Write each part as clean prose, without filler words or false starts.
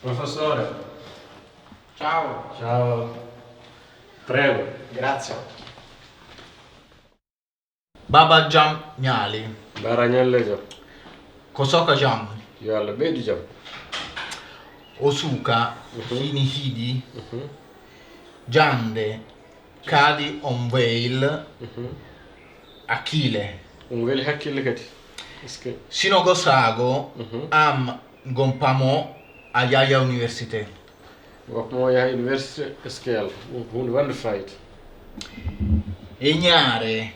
Professore, Ciao. ciao. Prego. Grazie. Baba jam ñaali Bara ñalle jam. ko soka jam Yo Allah ɓeydu jam. o suuka hini hiɗi jande kaadi on weyl akile Ɗum weli hakkille kadi. sino go saago am gompamo a yaya université Wakmo yaha université est-ce que yalla ɗum ko hunde wande fayida. e ñaare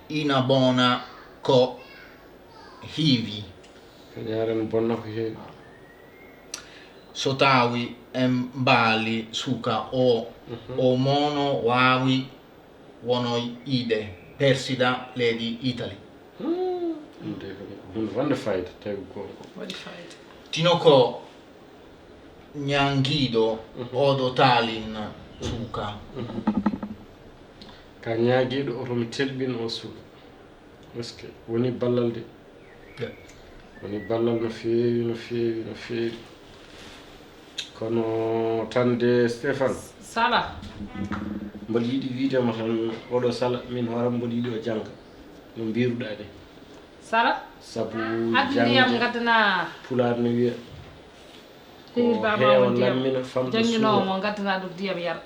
ina bona ko hiiwi Ko ñaaren bonna ko heewi. so tawi en mbaali suuka o mono waawi wono yiide persida leydi Italie Ɗum de ko hunde wande fayida tawi gonga. Waɗi fayida. tino ko ñangiiɗo oɗo taalin suuka Ka ñaagiiɗo otomi telɓin o suuka. Est-ce que woni ballal de. Woni ballal no feewi no feewi no feewi. Kono tan de Stéphane Sala. mboɗo yiɗi wiidema tan oɗo sala min hooram mboɗo yiɗi o jannga no mbiruɗa ni Sala. sabu Ndiyam jangde gaddana. pulaar no wiya Heewi ko baba heewa o ndiyam. lammina famɗo Janginowo suura mo gaddana ɗum ndiyam yara.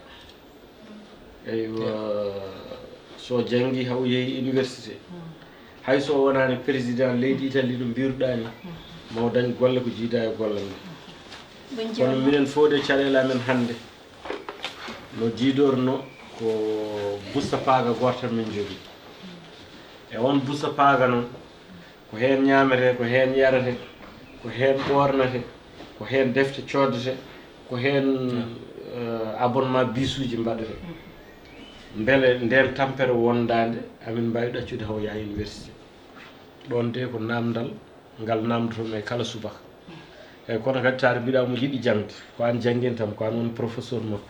eywa so jangi haw yeehi université hay so wonani président leydi Italie ɗo mbiruɗa ni maw dañ golle ko jiida e golle nde kono minen fof de caɗele amen hannde no jiidorno ko busta paaga goto tan min jogui e on busta paaga noon ko heen ñaamete ko heen yarate ko heen ɓornate ko heen defte coddete ko heen abonnement bisuji mbaɗete beele nden tampere wondade amin mbawi ɗaccude haw yaha université ɗon de ko namdal ngal namdotomi e kala subaka eyyi kono kadi taade mbiɗa mo yiɗi jangde ko an jangguintam ko an woni professeur makko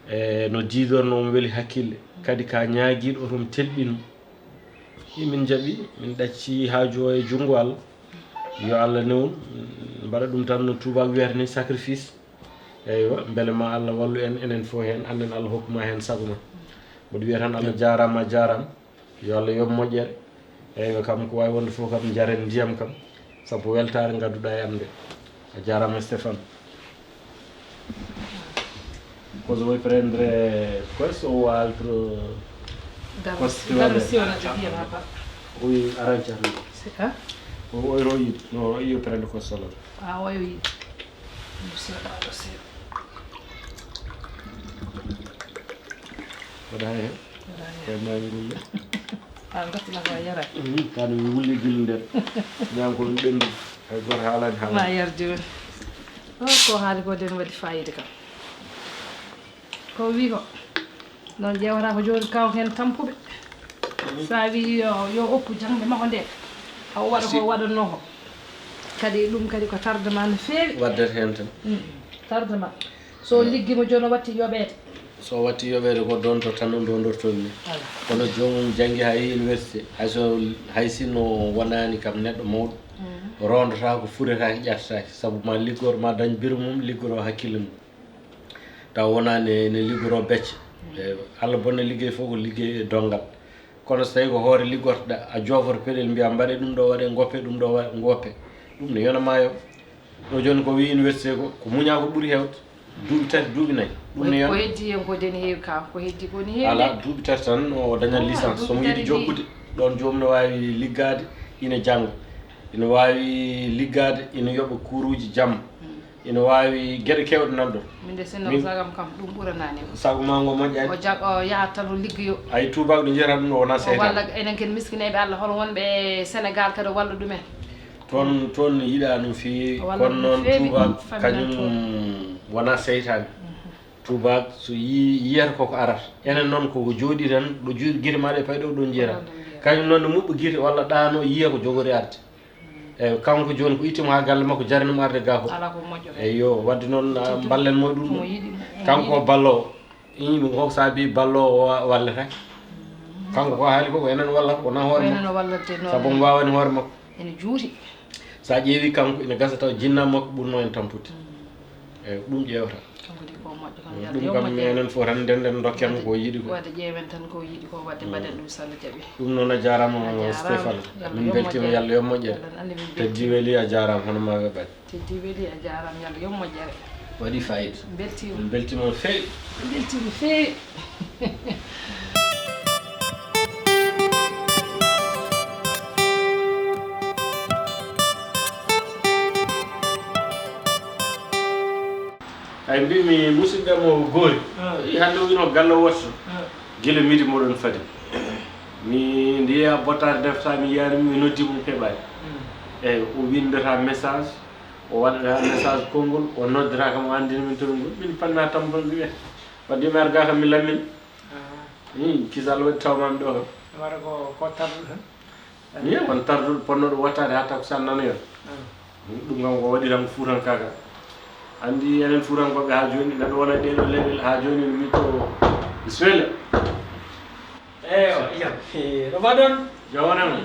e no jiidorno omo weeli hakkille kadi ka ñaaguiɗo otomi telɓino min jaaɓi min ɗacci haaju o e junngo Allah yo Allah newon mbaɗa ɗum tan no tubak wiyata ni sacrifice eywa beele ma Allah wallu en enen fof hen anden Allah hokkuma hen sago ma mboɗo wiya tan Allah jarama a jarama yo Allah yob moƴƴere eywa kam ko wawi wonde fof kam jaren ndiyam kam sabu weltare gadduɗa e am nde a jarama Stéphane. Cosa vuoi prendere questo o altro? Dammi siona ndiyam haba. Vuoi aranciare? Ha? O io? No, io prendo questo allora. Ah, oyo yi. Siona sì. Waɗa hen e mami gulle Gattana ko yara. kano mi wulli guille nden ñam ko ɗum ɓendu hay goto haalani Ma yar joni. Ko haali ko den waɗi fayida kam. Ko wi ko non ƴewata ko joni kaw hen tampuɓe sa wi yo oppu jangde makko nde haw waɗa ko waɗanno ko kadi ɗum kadi ko tardement no feewi waddete hen tan tardement so liggima joni o watti yoɓede so watti yoɓede ko ɗon to tan ɗo dondorton ni kono jomum janggi ha yeehi université hay sinno wonani kam neɗɗo mawɗo rondata ko fuɗetake ƴattatake saabu ma liggoro ma dañ biro mum liggoro hakkille mum taw wonani ne liggoro becce Allah bonna liggey fof ko liggey dongal kono so tawi ko hoore liggortoɗa a joofoto peɗel mbiya mbaɗe ɗum ɗo waɗe goppe ɗum ɗo goppe ɗum ne yonama yo ɗo joni ko wi université ko muña ko ɓuuri hewde duuɓi tati duuɓi nayyi ɗum ne ko heddi hen ko deni heewi kam ko heddi koni heewi ala duuɓi tati tan o dañat licence somo yiiɗi jokkude ɗon jomum ne wawi liggade ina jangga ina wawi liggade ina yoɓa kuruji jamma ina wawi gueɗe kewɗe nan ɗon minde sinno sagam kam ɗum ɓuuranani sago ma ngo moƴƴani o yahat tan o liggoyo ay tubaɓe ɗo jeyata ɗum ɗo wona seytan walla enen ken miskineɓe Allah hono wonɓe Sénégal kadi walla ɗumen toon yiiɗa no feewi kono noon tubak kañum wona seytani tubak so yiyata koko arata enen noon koko jooɗi tan ɗo guite maɗe pay ɗo ɗon jeera kañum noon ne muɓɓa guite walla ɗano yiya ko jogori arde eyyi kanko joni ko ittima ha galle makko jaranimo arde ga ko ala ko moƴƴo eyyi yo wadde noon ballen moye ɗum kanko ko ballowo yimɓe ko saabi ballowo walletake kanko ko haali ko enen wallata wona hoore makko wallate noon saabu mo wawani hoore makko ene juuti sa ƴeewi kanko ina gasa taw jinna makko ɓurno en tampude eyyi ɗum ƴewata kanko di ko moƴƴo kam yalla ɗum yo kam moƴƴe enen fof tan nden dokken ko yiɗi ko wadde ƴeewen tan ko yiɗi ko wadde mbaɗen ɗum so Allah jaɓi ɗum noon a jarama Stéphane min beltima yalla yo moƴƴere teddi weeli a jarama hono ma weɓani teddi weeli a jarama yalla yo moƴƴere waɗi fayida beltima min beltima no feewi beltima feewi ay mbimi musidɓe mo goori hande o wino galle wotto guila midi moɗon fadi mi ndiya bottade defta mi yiyani mi noddimo keɓani eyyi o windata message o waɗata message konngol o noddata kam o andina min toon ngol min panna tampon mbiɓe wadde mi arga kam mi lammin kisal waɗi tawmami ɗo kam waɗa ko tarduɗo tan i won tarduɗo ponnoɗo wottade ha takusan nanoyo ɗum kam ko waɗi tan fuutankaka andi enen fuurankoɓe ha joni neɗɗo wona ɗeɗo leyɗel ha joni mi to bisimilla eyo iyam no mbaɗon jawanama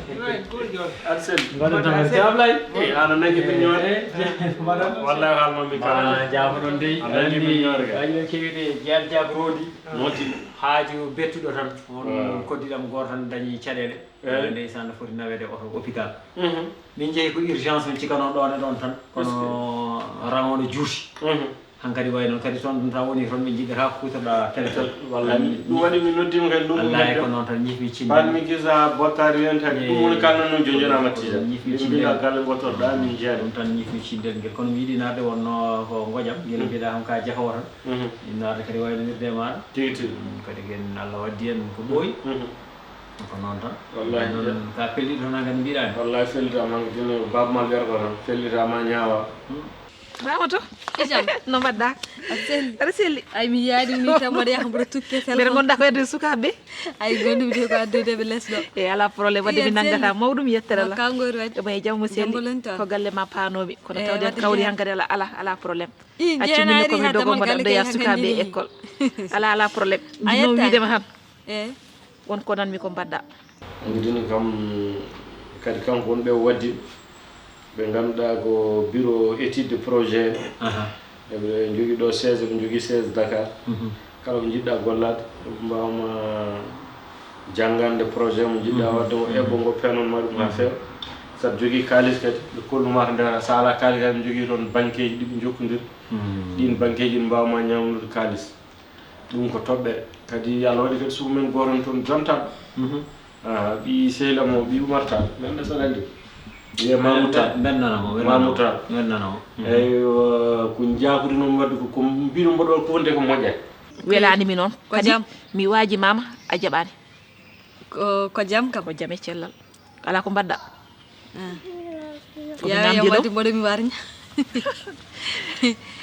arsel mbaɗon tan se Ablay ana nagui min ñoore mbaɗon wallahi haalmami kala jafoɗon dey andi waɗiɗen kewiɗe jeeɗjak roodi moti haaju bettuɗo tan on koddiɗam goto tan dañi caɗele ndeysan no foti nawede oto hôpital min jeeyi ko urgence min cikano ɗon e ɗon tan kono ramono juuti hankadi way noon kadi toon ɗum tan woni toon min jiɗɗata ko kutorɗa téléphone wallahi ɗum waɗi mi noddima kadi ɗum wallahi ko noon tan ñifmi cinde mi gisa bottari hen tagi ɗum woni kalno noon jojonama tija ñifmi ɗum mbina galle gottorɗa min jeeɗa ɗum tan ñifmi cindel nguel kono mi yiiɗi narde wonno ko Ngoƴam guila mbiɗa kam ka jahowo tan ɗi narde kadi waynonirde e maɗa tigi tigi kadi gen Allah waddi en ko ɓooyi ko noon tan wallahi noon ka pelliɗo toon ha kadi mbiɗani wallahi fellitama dino babamal werko tan fellitama ñaawa Ramoto no mbaɗɗa aɗa selli ay mi yaadi ni tan mbaɗa yaha mbaɗa tukke mbeɗa téléphone gonɗa ko hedde sukaɓe ay gondumi de ko addudeɓe less ɗo e ala probléme wadde mi nanggata mawɗum yettere ala kangoyri wadde ɗuma e jaam mo selli Jambolenta. ko galle ma panomi kono Eh, tawde wadde kawri jeeya. hankadi ala probléme I, accumini jeenaari komi ha dogo damal mbaɗa galle ɗoya kay sukaɓe hankadi école ala probléme A ɗino yettani. widema tan e wonko nanmi ko mbaɗɗa dini kam kadi kanko wonɓe waddi ɓe ganduɗa ko bureau étude de projet eɓe jogui ɗo 16 eɓe jogui 16 Dakar kala ko jiɗɗa gollade mbawma janggande projet mo jiɗɗa wadde o eɓɓo ngo penonma ɗum ha feewa saɗa jogui kalis kadi ɓe kollumata nder sa ala kalis kadi ɓe jogui toon banqueji ɗiɓe jokkodir ɗin banqueji ɗi mbawma ñamnude kalis ɗum ko toɓɓere kadi Allah waɗi kadi suumen goton toon jontaɗo ɓi sehlamo ɓi umartaɗo nanɗa saɗa andi wiye mamouta bennanamo mamouta bennanamo eyyi ko jabude noon wadde ko mbino mboɗo ko wonde ko moƴƴat welanimi noon Ko kadi jaam. mi waaji mama a jaɓani ko jam kam ko jaam e cellal ala ko mbaɗɗa Komi yayam namdi ɗo. wadde mboɗo mi warña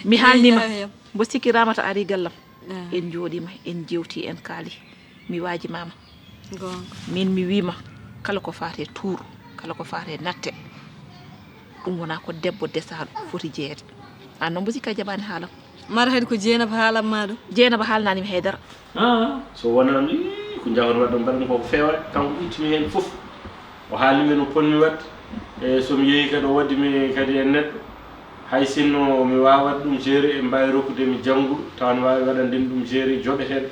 mi haalnima Yayam. mbo sikki ramata ari gallam Ah. en jooɗima en jewti en kaali mi waaji mama gonga min mi wima kala ko fate tour kala ko fate natte ɗum wona ko debbo desaɗo foti jeeyede an noon mbo sikka jaɓani haalam mara kadi ko jeenaba haalam ma ɗum jeenaba haalnanimi haydara so wonano ko jawon wadde mbaɗmi koko feewa kanko ƴittimi hen foof o haalimi no ponmi wadde e somi yeehi kadi o waddimi kadi e neɗɗo hay sinno mi wawa wadde ɗum géré e mbawi rokkudemi jangguɗo taw ne wawi waɗandemi ɗum géré joɓeteɗo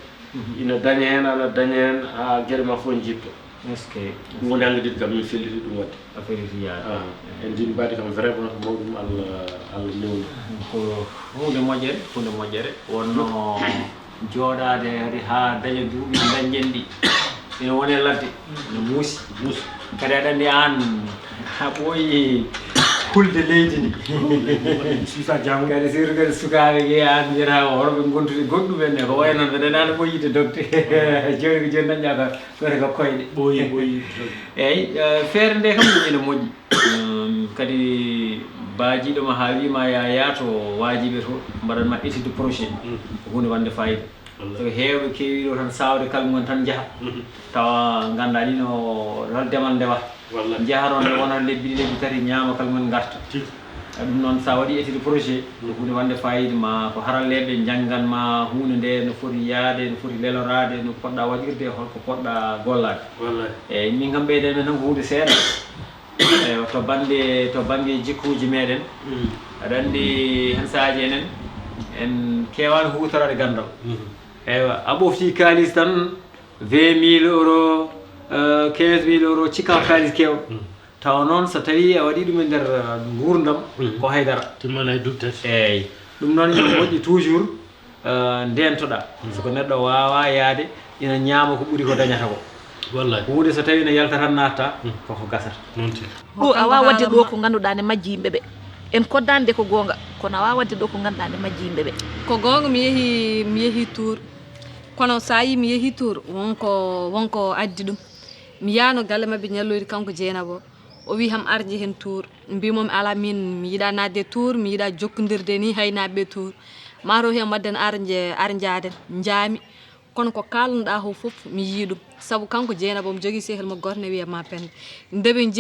ina daña hen ana daña hen ha gueɗe ma fof jipta est ce que ɗum woni hangadit kam min felliti ɗum wadde affaire yi yaade en din mbaɗi kam vraiment ko mawɗum Allah newni ko hunde moƴƴere wonno jooɗade kadi ha daña duuɓi dañƴen ɗi ina wone ladde no muusi kadi aɗa andi an ha ɓooyi hulde leydi ndi susa jango kadi surtout kadi sukaɓe ƴe an mbiyata hoɗoɓe gontude goɗɗum en ko way noon mbeɗa nane ɓoyide docte joni ko joni dañƴa ka gote ko koyɗe ɓooyi eyyi feere nde kam ɗum ene moƴƴi kadi baajiɗoma ha wima ya yaato waajiɓe to mbaɗanma étude projet ko hunde wande fayida so heewɓe keewiɗo tan sawde kalmum tan jaaha tawa ganda ni no demal ndewata wallahi jaharon nde wona lebbi tati ñaama kalmumen garta ɗum noon sa waɗi étude projet ko hunde wande fayida ma ko haralleɓe jangganma hunde nde no foti yaade no foti lelorade no poɗɗa waɗirde holko poɗɗa gollade wallahi eyyi min kam ɓeyden men tan ko hunde seeɗa eyi to banggue jikkuji meɗen aɗa andi hen saaji enen en kewani hutorade gandal eywa a ɓofti kalis tan 20 000 euros 15 000 euros cikka kalis kewɗo tawa noon so tawi a waɗi ɗum e nder gurdam ko haydara timmana e dubtat eyyi ɗum noon ina moƴƴi toujours ndentoɗa soko neɗɗo wawa yaade ina ñaama ko ɓuuri ko dañata ko wallahi hunde so tawi ne yalta tan natta koko gasata non tigi ɗo a wawa wadde ɗo ko ganduɗa ne majji yimɓeɓe en koddande ko gonga kono a wawa wadde ɗo ko ganduɗa ne majji yimɓeɓe ko gonga mi yeehi tour kono sa yi mi yeehi tour wonko addi ɗum mi yano galle mabɓe ñalloyde kanko Dieynaba o wi ham arji hen tour mbimomi ala min mi yiiɗa nadde tour mi yiiɗa jokkodirde ni hay nabɓe tour maro hen wadden ar jaaden jaami kono ko kalnoɗa ho foof mi yii ɗum saabu kanko Dieynaba omo jogui sehel mo goto ne wiye ma pende ndemin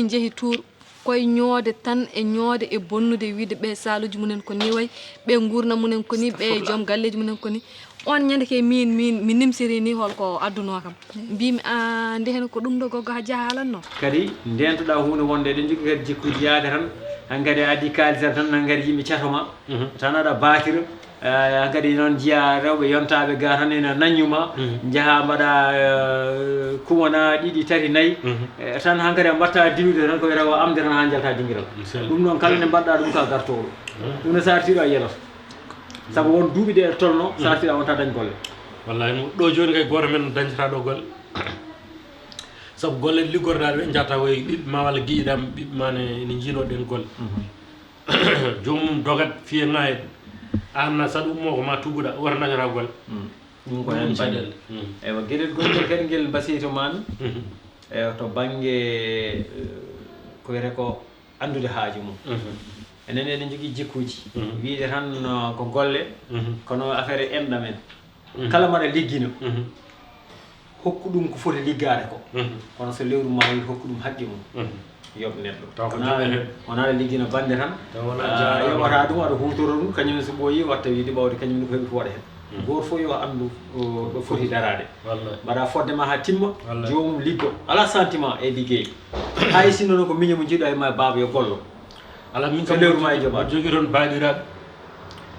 jeehi tour koye ñoode tan e ñoode e bonnude wiide ɓe saluji munen ko ni way ɓe gurna munen ko ni ɓe joom galleji munen ko ni on ñande ke min mi nimsiri ni holko adduno kam mbimi a nde hen ko ɗum ɗo goggo ha jaaha halanno kadi ndentoɗa hunde wonde eɗen jogui kadi jikkuji yaade tan hankkadi a addi kalisata tan hankkadi yimɓe catoma tan aɗa batira hankkadi noon jiiya rewɓe yontaɓe ga tan ene naññuma jaaha mbaɗa kumana ɗiɗi tati nayyi tan hankkadi a mbatta diwde tan ko wiyata ko amde tan ha jalta dinguiral ɗum noon kala nde mbaɗɗa ɗum ka gartowo ɗum ne sartiɗo a yeloto saabu won duuɓi ɗe e tolno sartiɗa wonta dañ golle wallahi ɗo joni kay goto men dañata ɗo golle saabu golle liggorɗaɗe ɓe jatta koye ɓiɓɓe ma walla guiƴiɗam ɓiɓɓe ma ne jiinoɗen golle jomum dogat fiye ŋayde an saɗa ummo ko ma tubuɗa wota dañata golle ɗum ko hen baɗel eywa gueɗel gonɗel kadi guel basiyto mami ewa to banggue ko wiyete ko andude haaju mum enen eɗen jogui jikkuji wiide tan ko golle kono affaire enɗam en kala maɗa liggino hokku ɗum ko foti liggade ko kono so lewru ma wi hokku ɗum haqqi mum yoɓ neɗɗo wona aɗa liggino bande tan yoɓata ɗum aɗa hutoro ɗum kañum so ɓooyi watta wiide ɓawde kañum ko heeɓi fo waɗa hen goto fof yo andu ɗo foti darade mbaɗa foddema ha timma jomum liggo ala sentiment e liggey hay sinno noon ko miño mo jiiɗo e ma baba yo gollo ala min so lewru ma e joɓa jogui toon baɗiraɓe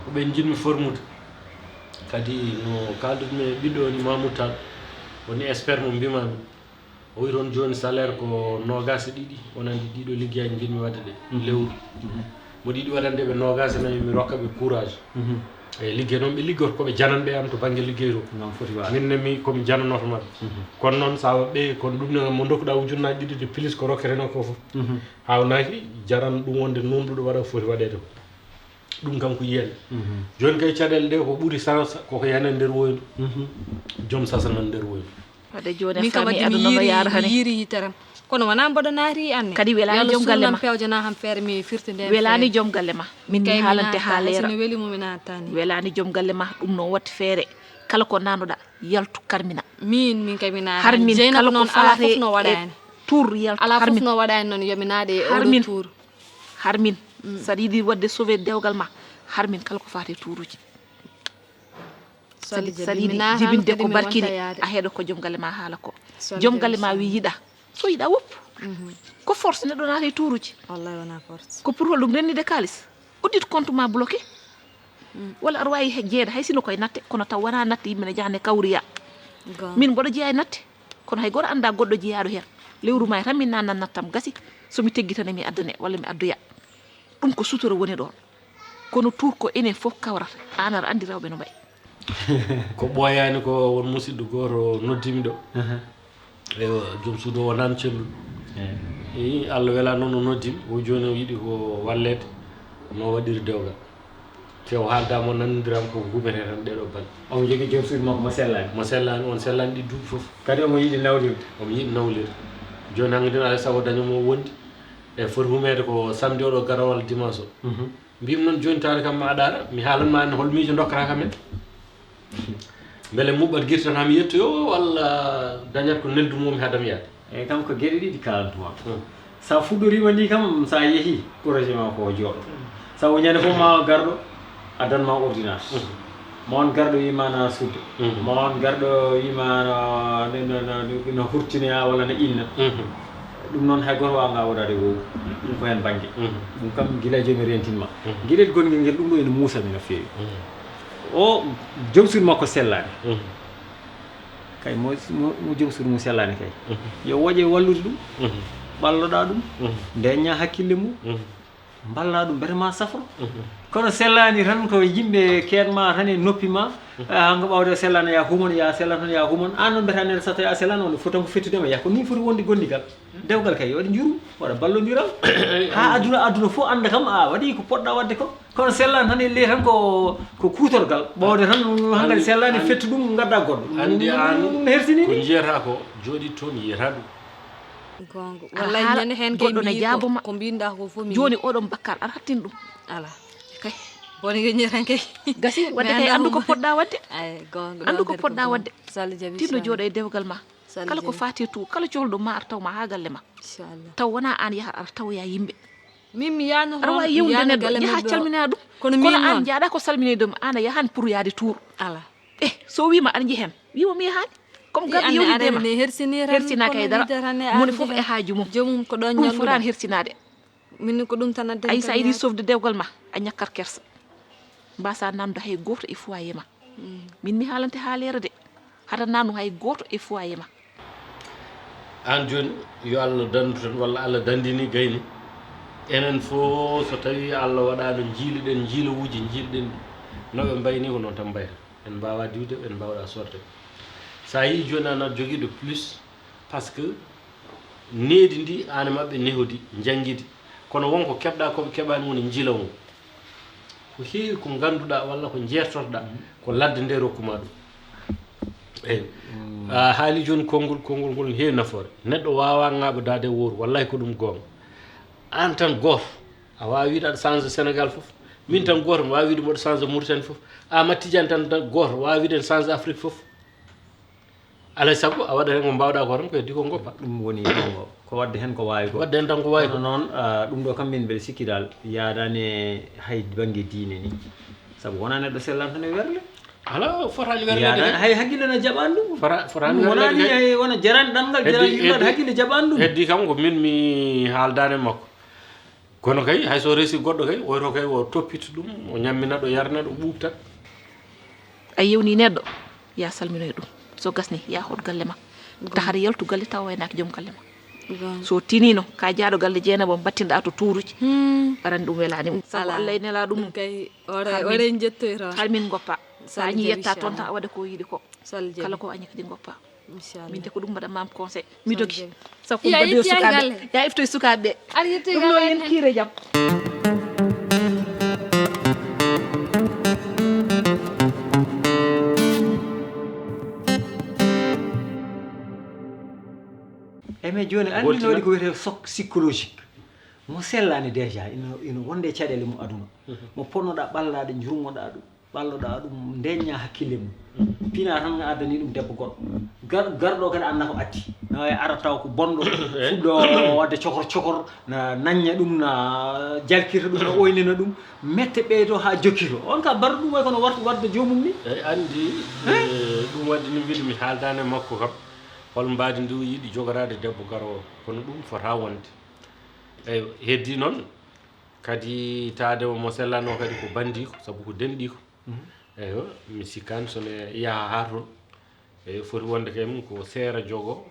koɓen jinmi formude kadi no kalduɗumen e ɓiɗɗo ni Mamoudou Tall woni expert mo mbimami o wi toon joni salaire ko 22 wonandi ɗiɗo liggueyaji jinmi wadde ɗe lewru mboɗo yiɗi waɗande ɓe 24 mi rokka ɓe courage eyi ligguey noon ɓe liggoto koɓe jananɓe am to banggue ligguey to minne mi komi jananoto mabɓe kono noon sa ɓe kono ɗum mo dokkuɗa ujunnaji ɗiɗi de plus ko rokketeno ko foof hawnaki jaran ɗum wonde numɗuɗo waɗa foti waɗede ko ɗum kam ko yiyande joni kay caɗele ɗe ko ɓuuri sarsa koko yana nder woydu joom sasanan nder woydu waɗa joni min kam fami wadde aduna no yara mi hani yiiri yiteram kono wona mboɗo naati anne kadi welani joom galle ma pewjana ham feere mi firti nde welani joom galle ma min mi haalante ha leera no weli mumi naatani welani joom galle ma ɗum noon watti feere kala ko nanoɗa yaltu karmina min kay mi naati harmin kala ko ala fof no waɗani tour yaltu ala fof no waɗani noon yomi naade e oɗo tour harmin saɗa yiiɗi wadde sauvé dewgal ma harmin kala ko fate touruji saɗa yiiɗi jibinde ko barkini a heeɗo ko joom galle ma haala ko joom galle ma wi yiiɗa so yiiɗa woppu ko force neɗɗo naata e touruji wallahi wona force ko pour holɗum rennide kalis uddit compte ma bloqué walla aɗa wawi jeeyde hay sino koye natte kono taw wona natte yimɓe ne jahane kawriya min mboɗo jeeya e natte kono hay goto anda goɗɗo jeeyaɗo hen lewru ma tan min nannan nattam gasi somi teggitane mi addane walla mi addoya ɗum ko sutora woni ɗon kono tour ko enen fof kawrata an aɗa andi rewɓe no mbayi ko ɓooyani ko won musidɗo goto noddimi ɗo ewa joom suudu o wonani celluɗo i Allah wela noon o noddimi o joni o yiiɗi ko wallede no waɗiri dewgal te o haaldama o nanodirama koko gumete tan ɗeɗo balɗe omo jogui joom suudu makko mo sellani on sellani ɗi duuɓi foof kadi omo yiiɗi nawlirde omo yiiɗi nawlirde joni hankkadin alay saago dañomo wondi e foti humede ko samedi oɗo gara walla dimanche o mbimi noon joni tawde kam ma aɗaɗa mi haalanma an hol miijo dokkata kamen beele muɓɓat guirtan hami yettoyo walla dañat ko neldumomi haadam yaade eyyi kam ko gueɗe ɗiɗi kalantuma sa fuɗɗorima ni kam sa yeehi projet ma ko jooɗo sabu ñande fof ma garɗo addanma ordonnance ma on garɗo wimana sudde ma on garɗo wimana no hurtinoya walla no ilna ɗum noon hay goto wawga waɗade wow ɗum ko hen banggue ɗum kam guila joomi rentinma gueɗel gonguel ngel ɗum ɗo ene muusamin no feewi o joom suudu makko sellani kay mo joom suudu mum sellani kay yo woƴe wallude ɗum ɓalloɗa ɗum ndeñña hakkille mum balla ɗum mbete ma safro kono sellani tan ko yimɓe keedma tan e noppi ma hanko ɓawde sellani ya humon ya sellan tan ya humon an noon mbeta nene so tawi a sellan on fotanko fettudema ya ko ni foti wonde gondigal dewgal kay waɗa juru waɗa ballodiral ha aduna fof anda kam a waɗi ko poɗɗa wadde ko kono sellani tan elle tan ko kutorgal ɓawde tan hankkadi sellani fettu ɗum gadda goɗɗo andi an hersini ko jiyata ko jooɗi toon yiyata ɗum gongo wallahi ñande hen kay goɗɗo ne jaaboma ko mbinɗa ko fof mi joni oɗon bakkar aɗa hattin ɗum ala kay boni ko ñiran kay gasi wadde kay andu ko poɗɗa wadde ay gongo andu ko poɗɗa wadde sall jabi tinno jooɗo e dewgal ma kala ko fati tu kala cohluɗo ma ar tawma ha galle ma inchallah taw wona an yaha ar tawya yimɓe min mi yano aɗa wawi yewnude neɗɗo yaha calmina ɗum kono an jaaɗa ko salminidum an a yahani pour yaade tour ala so wima aɗa jehen wima mi yahani comme garɗo yewtidema hersina kay dara moni foof e haaju mum jomum ko ɗon ɗum forani hersinade min ko ɗum tan adde ay sa yiɗi sofde dewgal ma a ñakkar kersa mbasa namdo hay goto e foyer ma min mi haalante haalere de hata nanu hay goto e foyer ma an joni yo Allah dandu tan walla Allah dandini gayni enen fof so tawi Allah waɗano jiiluɗen jiilowuji jiiluɗen noɓe mbayni ko noon tan mbayata en mbawa diwde en mbawɗa sorde sa yi joni an aɗa joguiɗo plus par ce que needi ndi an mabɓe nehodi jangguidi kono wonko keɓɗa koɓe keɓani woni jiilawo ko heewi ko ganduɗa walla ko jertotoɗa ko ladde nde rokkuma ɗum eyi a haali joni konngol ngol heewi nafoore neɗɗo wawa ŋaɓodade wuuro wallahi ko ɗum gonga an tan goto a wawi wiide aɗa change Sénégal foof min tan goto mi wawi wiide mboɗo change Mauritanie foof Amadou Tidiane tan goto wawi wiide change Afrique foof alay saago a waɗat hen ko mbawɗa ko tan ko heddi ko goppa ɗum woni ko wadde hen ko wawi ko wadde hen tan ko wawi ko noon ɗum ɗo kam min mbeɗa sikki dal yaadani hay banggue diine ni saabu wona neɗɗo sellan tan e werle ala fotani werlede yaadani hay hakkille ne jaɓani ɗum fotani wonani hay wona jarani ɗanngal jarani yimɓe hakkille jaɓani ɗum heddi kam ko min mi haaldani makko kono kay hay so resi goɗɗo kay woyto kay o toppita ɗum o ñammina ɗo yarna ɗo ɓuɓtat a yewni neɗɗo ya salminoye ɗum so gasni ya hot galle ma tahata yaltu galle taw waynaki joom galle ma so tinino ka jaaɗo galle jeenabo battinɗa to tuuruji arani ɗum welani sabu Allah e nela ɗum kay ore jettoyta halmin goppa sa añi yetta toon tan a waɗa ko yiiɗi ko salje kala ko añi kadi goppa inchallah min de ko ɗum mbaɗanmam conseil mi dogi sabu ko badde sukaɓe ya iftoye sukaɓe ɗum ɗo yen kiire jaam mais joni andi no waɗi ko wiyete choc psychologique mo sellani déjà ina wonde caɗele mum aduna mo ponnoɗa ɓallade jurgoɗa ɗum ɓalloɗa ɗum ndeñña hakkille mum pina tan addani ɗum debbo goɗɗo garɗo kadi anda ko addi no wawi ara taw ko bonɗo fuɗɗo wadde cokor na nañña ɗum na jalkirta ɗum no oynina ɗum mette ɓeydo ha jokkito on ka barɗo ɗum way kono warta wadde jomum ni eyi andi ɗum wadde no mbiɗa mi haaldani makko kam hol mbadi ndu yiiɗi jogorade debbo garowo kono ɗum fota wonde eyi heddi noon kadi taade mo sellano kadi ko bandi ko saabu ko denɗi ko eyi mi sikkani sono yaha ha toon eyi foti wonde kay mum ko seera jogo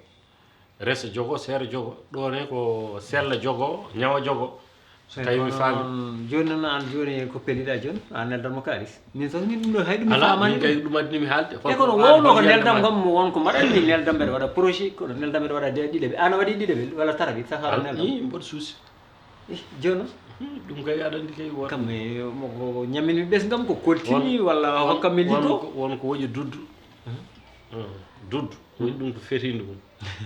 resa jogo seera jogo ɗone ko sella jogo ñawa jogo so tawi mi faami joni noon an joni ko pelliɗa joni a neldanmo kalis min so min ɗum ɗo hay ɗum mi ala famani min kay ɗum addini mi haalde e kono wowno ko neldam kam wonko mbaɗanmi neldam mbeɗa waɗa projet kono neldam mbeɗa waɗa ɗiɗaɓe an a waɗi ɗiɗaɓe walla taraɓe sahara neldam mboɗo suusi joni noon ɗum kay aɗa andi kay won kam ko ñamini ɓesgam ko koltini walla hokkam mi liggo wonko woƴi duddu duddu woƴi ɗum ko fetinde mum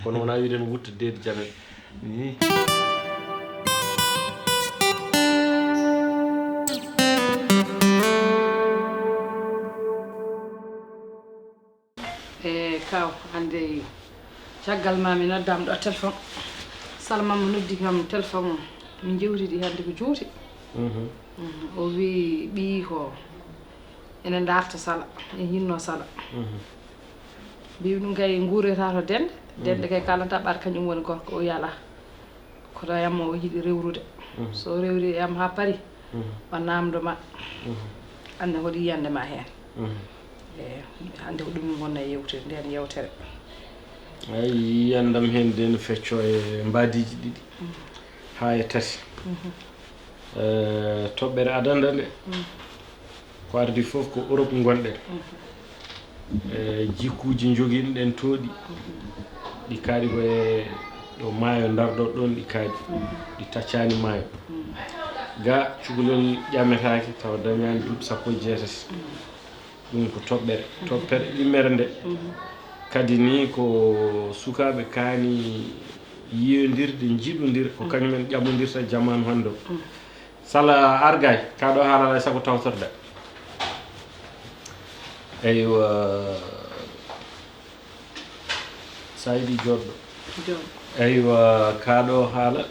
kono wona wiiden wutta deedi janel kaw hande caggal ma mi noddama ɗo téléphone salmama noddi kam téléphone o min jewtidi hande ko juuti o wi ɓii ko ene darta sala e yinno sala mbi ɗum kay guureta to dende kay kalanta ɓaata kañum woni gorko o yala koto yamma o yiɗi rewrude so rewri yam ha pari o namdoma ande hoɗo yiyande ma hen hande ko ɗum gonna yewtere nden yewtere ay yiyandam hen de no fecco e mbadiji ɗiɗi ha e tati toɓɓere adanda nde ko ardi fof ko Europe gonɗen jikkuji joguino ɗen tooɗi ɗi kaaɗi koye ɗo maayo darɗo ɗon ɗi kaaɗi ɗi taccani maayo ga cukalel ƴametaki taw dañani duuɓi 16 ɗum ko toɓɓere ɗimmere nde kadi ni ko sukaɓe kaani yiyodirde jiɗodir ko kañumen ƴamodirta jamanu hande o sala argay kaɗo haalala sago tawtorɗa eywa sa yiɗi joɗɗo eywa kaɗo haala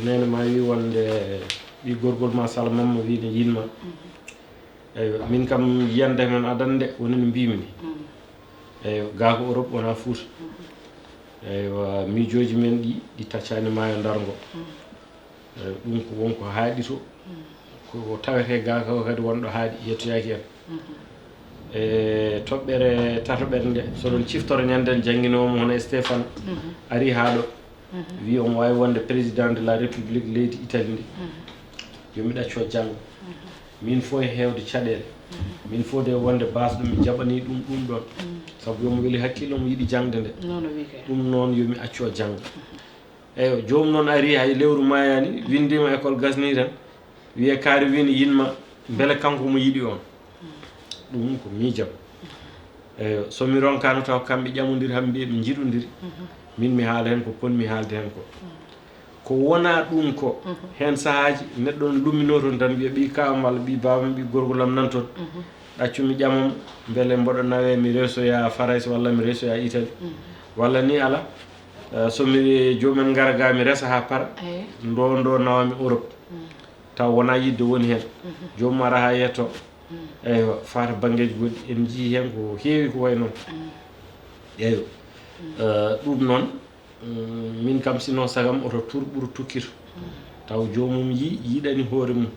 nene ma wi wonde ɓi gorgol ma sala mamma wi ne yinma eywa min kam yiyande men adande woni no mbimi ni eywa ga ko Europe wona Fouta eywa miijoji men ɗi taccani maayo dargo ɗum ko wonko haaɗi to ko tawete ga ko kadi wonɗo haaɗi yettoyaki en toɓɓere tatoɓere nde soɗon ciftoro ñanden jangguinomo hono Stéphane ari ha ɗo wi omo wawi wonde président de la république leydi Italie ndi yomi ɗacco janggo min fo e hewde caɗele min fo de wonde base ɗum mi jaɓani ɗum ɗon saabu yomi weeli hakkille omo yiiɗi jangde nde ɗum noon yomi acco jangga eyo jomum noon ari hay lewru mayani windima école gasni tan wiye kaari wini yinma beele kanko mo yiiɗi on ɗum ko miijam eyo somi ronkano taw kamɓe ƴamodiri ham mbiye ɓe jiɗodiri min mi haala hen ko ponmi haalde hen ko wona ɗum ko hen sahaji neɗɗo on lummino toon tan wiya ɓi kawam walla ɓi babam ɓi gorgolam nan toon ɗaccumi ƴamam beele mboɗo nawe mi resoya France walla mi resoya Italie walla ni ala somi jomumen gara ga mi resa ha para ndo nawami Europe taw wona yidde woni hen jomum ara ha yetto eywa fata banggueji goɗɗi en jii hen ko heewi ko way noon eyyo ɗum noon min kam sino sagam oto tur ɓuuro tukkito taw jomum yiiɗani hoore mum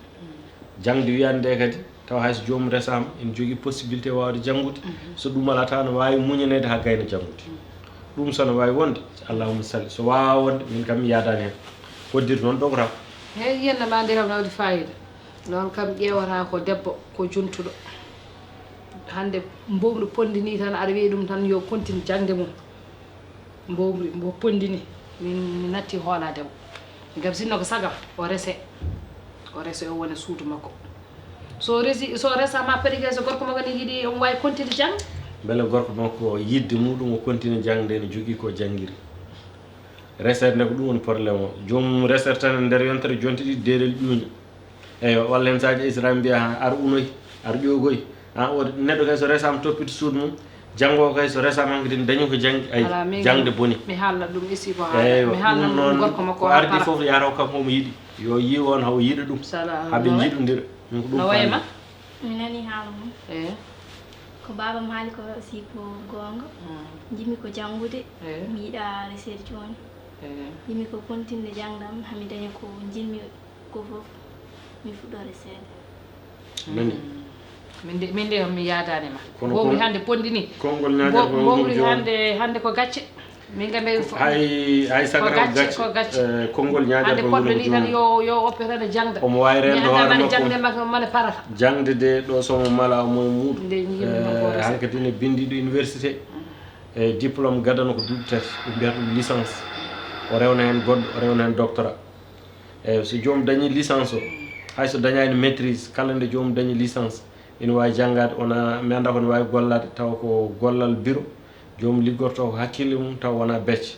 jangde wiyande kadi taw hayso jomum resama en jogui possibilité wawde janggude so ɗum ala taw ne wawi muñanede ha gayna janggude ɗum sono wawi wonde allahumma salli so wawa wonde min kam mi yadani hen koddir noon ɗograma hey yiyande ma nde kam nawde fayida noon kam ƴewata ko debbo ko juntuɗo hande mbomri pondini tan aɗa wiya ɗum tan yo continue jangde mum mbomri mbo pondini min natti hoolademo gam sinno ko sagam o rese o wona suudu makko so resama pédigé so gorko makko ne yiiɗi omo wawi continue jangde beele gorko makko yidde muɗum o continue jangde ne jogui ko janguiri resede nde ko ɗum woni probléme o jomum resere tan e nder yontere jonte ɗiɗi deɗel ƴuuña eyyo walla hen saji islam mbiya ar unoy ar ƴogoy o neɗɗo kay so resama toppito suudu mum janggo kay so resama hankkadi dañi ko jangde ay jangde boni mi haalna ɗum isi ko eyyo mi haalna ɗum ɗum noon gorko makko ko ardi foof yataw kam omo yiiɗi yo yi on hawo yiiɗa ɗum haaɓe jiiɗodira ɗum ko ɗum no wayma mi nani haala mum ko babam haali ko si ko gonga jimi ko jangude mi yiiɗa resede joni jimi ko continde jangdam hami daña ko jinmi ko fof mi fuɗɗo resede nani min de mi yadanima Kono mbomri hande pondini konngol ñaadere ko mbomri hande ko gacce min gambe hay sagata ko gacce konngol ñaadere hande ko podɗo ni tan yo opérane jangda omo wawi rendo hoore makko jangde makko mane parata jangde de ɗo somo mala omo muɗum nde yimɓe hankkadi ne bindiɗo université e diplôme gadano ko duuɓi tati ɓe mbiyata ɗum licence o rewna hen goɗɗo o rewna hen doctorat eyyi so jomum dañi licence o hayso dañani maîtrise kala nde jomum dañi licence ina wawi jangade ona mi anda kono wawi gollade taw ko gollal bureau jomum liggorto ko hakkille mum taw wona becce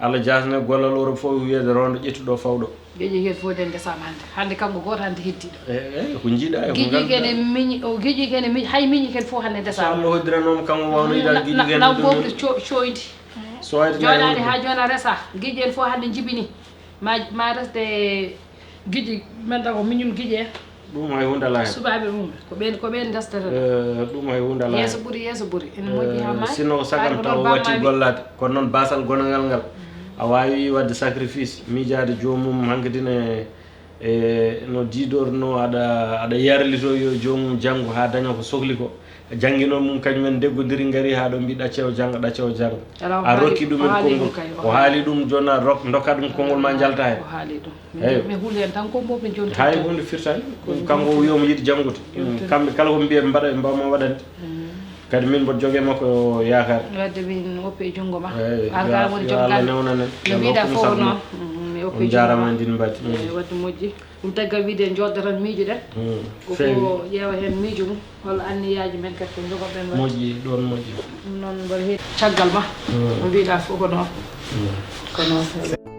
Allah jasne gollal Europe fof wiyede ronde ƴettuɗo fawɗo geeƴi hen fof den desama hande kanko goto hande heddiɗo eyyi ko jiiɗa e ko guiƴi kene miñi o guiƴi kene miñi hay miñi ken fof hande so desama Allah hoddiranoma kanko wawno yiɗade guiƴi kene naw mbomri coydi so wayde joɗani ha jona resa guiƴi en fof hande jibini ma resde guiƴi menda ko miñum guiƴi en ɗum hay hunde ala hen subaɓe mum ko ɓen destata ɗum hay hunde ala hen yeeso ɓuuri ene moƴƴi ha ma sino sagam taw watti gollade kono noon basal gonangal ngal a wawi wadde sacrifice miijade jomum hankkadine no diidorno aɗa yarlito yo jomum janggo ha daña ko sohli ko jangguino mum kañumen deggodiri gaari ha ɗo mbi ɗacce o jangga ɗacce o jangga a rokki ɗumen konngol o haali ɗum jonna dokka ɗum konngol ma jalta hen o haali ɗum mi huuli hen tan ko moɓe jonti hay hunde firtani kanko wiyomo yiiɗi janggude kamɓe kala ko mbiya ɓe mbaɗa ɓe mbawma waɗande kadi min mboɗo jogui makko yakar wadde min oppi e jungo ma Allah newnanen no mbiɗa fof noon mi oppi on jarama ndin mbaddi wadde moƴƴi ɗum taggal wiide jodda tan miijoɗen koko ƴeewa hen miijo mum holla anniyaji men kadi ko jogoɓen wa moƴƴi ɗon moƴƴi ɗum noon mbaɗa heeɗi caggal ma no mbiɗa fof ko noon ko noon